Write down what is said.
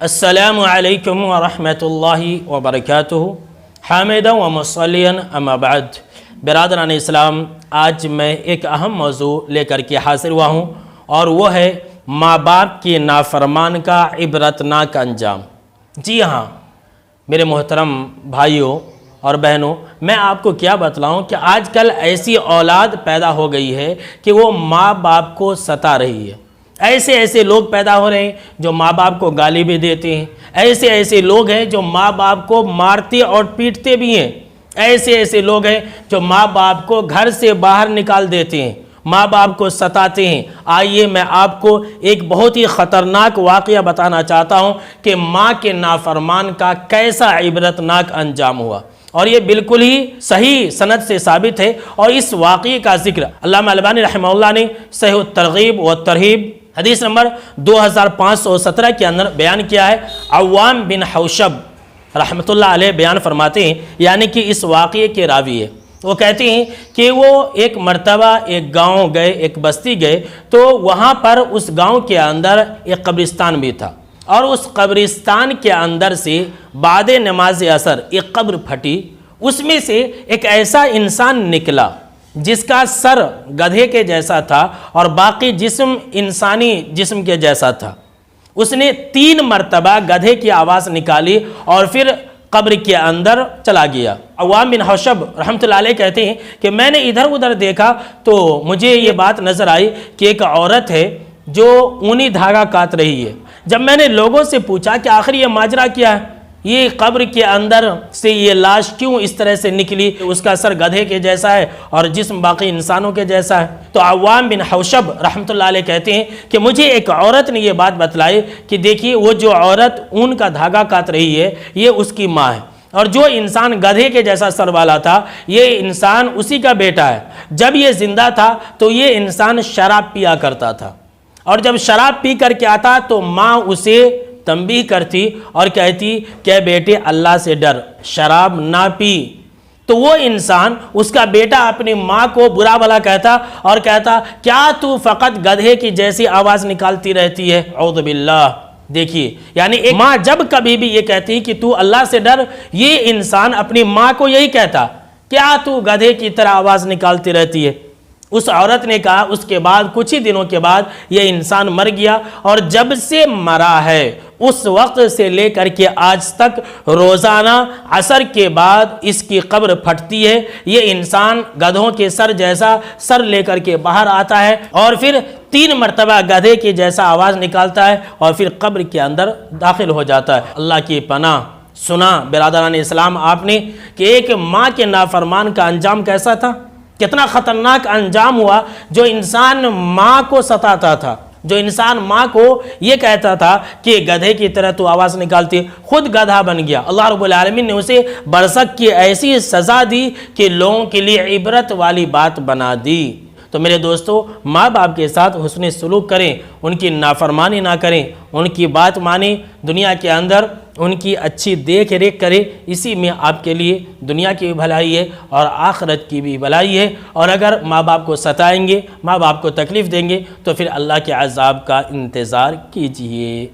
अस्सलामु अलैकुम व रहमतुल्लाहि व बरकातुहू हामिदा व मुसल्लियन अम्मा बाद। बिरादरान इस्लाम, आज मैं एक अहम मौजू लेकर के हाजिर हुआ हूँ और वो है माँ बाप की नाफरमान का इबरतनाक अंजाम। जी हाँ मेरे मोहतरम भाइयों और बहनों, मैं आपको क्या बतलाऊं कि आजकल ऐसी औलाद पैदा हो गई है कि वो माँ बाप को सता रही है। ऐसे ऐसे लोग पैदा हो रहे हैं जो माँ बाप को गाली भी देते हैं। ऐसे ऐसे लोग हैं जो माँ बाप को मारते और पीटते भी हैं। ऐसे ऐसे लोग हैं जो माँ बाप को घर से बाहर निकाल देते हैं, माँ बाप को सताते हैं। आइए मैं आपको एक बहुत ही ख़तरनाक वाक़या बताना चाहता हूँ कि माँ के नाफरमान का कैसा इबरतनाक अंजाम हुआ, और ये बिल्कुल ही सही सनद से साबित है। और इस वाक़ये का जिक्र अल्लामा अलबानी रहमहुल्लाह ने सहीह तरगीब व तरहीब हदीस नंबर 2517 के अंदर बयान किया है। अव्वाम बिन हौशब रहमतुल्लाह अलैह बयान फरमाते हैं, यानी कि इस वाक़ये के रावी है। वो कहते हैं कि वो एक मर्तबा एक गांव गए, एक बस्ती गए, तो वहाँ पर उस गांव के अंदर एक कब्रिस्तान भी था, और उस कब्रिस्तान के अंदर से बाद नमाज असर एक कब्र फटी। उसमें से एक ऐसा इंसान निकला जिसका सर गधे के जैसा था और बाकी जिस्म इंसानी जिस्म के जैसा था। उसने 3 मर्तबा गधे की आवाज़ निकाली और फिर कब्र के अंदर चला गया। अव्वाम बिन हौशब रहमतुल्लाह अलैह कहते हैं कि मैंने इधर उधर देखा तो मुझे ये बात नज़र आई कि एक औरत है जो ऊनी धागा काट रही है। जब मैंने लोगों से पूछा कि आखिर ये माजरा क्या है, ये कब्र के अंदर से ये लाश क्यों इस तरह से निकली, उसका सर गधे के जैसा है और जिस्म बाकी इंसानों के जैसा है, तो अव्वाम बिन हौशब रहमतुल्लाह अलैह कहते हैं कि मुझे एक औरत ने ये बात बतलाई कि देखिए वो जो औरत ऊन का धागा काट रही है ये उसकी माँ है, और जो इंसान गधे के जैसा सर वाला था ये इंसान उसी का बेटा है। जब ये जिंदा था तो ये इंसान शराब पिया करता था, और जब शराब पी करके आता तो माँ उसे तंबीह करती और कहती कि बेटे अल्लाह से डर, शराब ना पी। तो वो इंसान उसका बेटा अपनी माँ को बुरा भला कहता और कहता क्या तू फ़कत गधे की जैसी आवाज़ निकालती रहती है, औज़ु बिल्लाह। देखिए, यानी एक माँ जब कभी भी ये कहती कि तू अल्लाह से डर, ये इंसान अपनी माँ को यही कहता क्या तू गधे की तरह आवाज़ निकालती रहती है। उस औरत ने कहा उसके बाद कुछ ही दिनों के बाद ये इंसान मर गया, और जब से मरा है उस वक्त से लेकर के आज तक रोज़ाना असर के बाद इसकी कब्र फटती है। ये इंसान गधों के सर जैसा सर लेकर के बाहर आता है और फिर 3 मरतबा गधे के जैसा आवाज़ निकालता है और फिर कब्र के अंदर दाखिल हो जाता है। अल्लाह की पनाह। सुना बिरादरान इस्लाम आपने कि एक माँ के नाफरमान का अंजाम कैसा था, कितना ख़तरनाक अंजाम हुआ। जो इंसान माँ को सताता था, जो इंसान माँ को ये कहता था कि गधे की तरह तू आवाज़ निकालती, खुद गधा बन गया। अल्लाह रब्बुल आलमीन ने उसे बरसक की ऐसी सज़ा दी कि लोगों के लिए इबरत वाली बात बना दी। तो मेरे दोस्तों, माँ बाप के साथ हुस्न सलूक करें, उनकी नाफरमानी ना करें, उनकी बात मानें, दुनिया के अंदर उनकी अच्छी देख रेख करें। इसी में आपके लिए दुनिया की भी भलाई है और आखिरत की भी भलाई है। और अगर माँ बाप को सताएंगे, माँ बाप को तकलीफ़ देंगे तो फिर अल्लाह के अज़ाब का इंतज़ार कीजिए।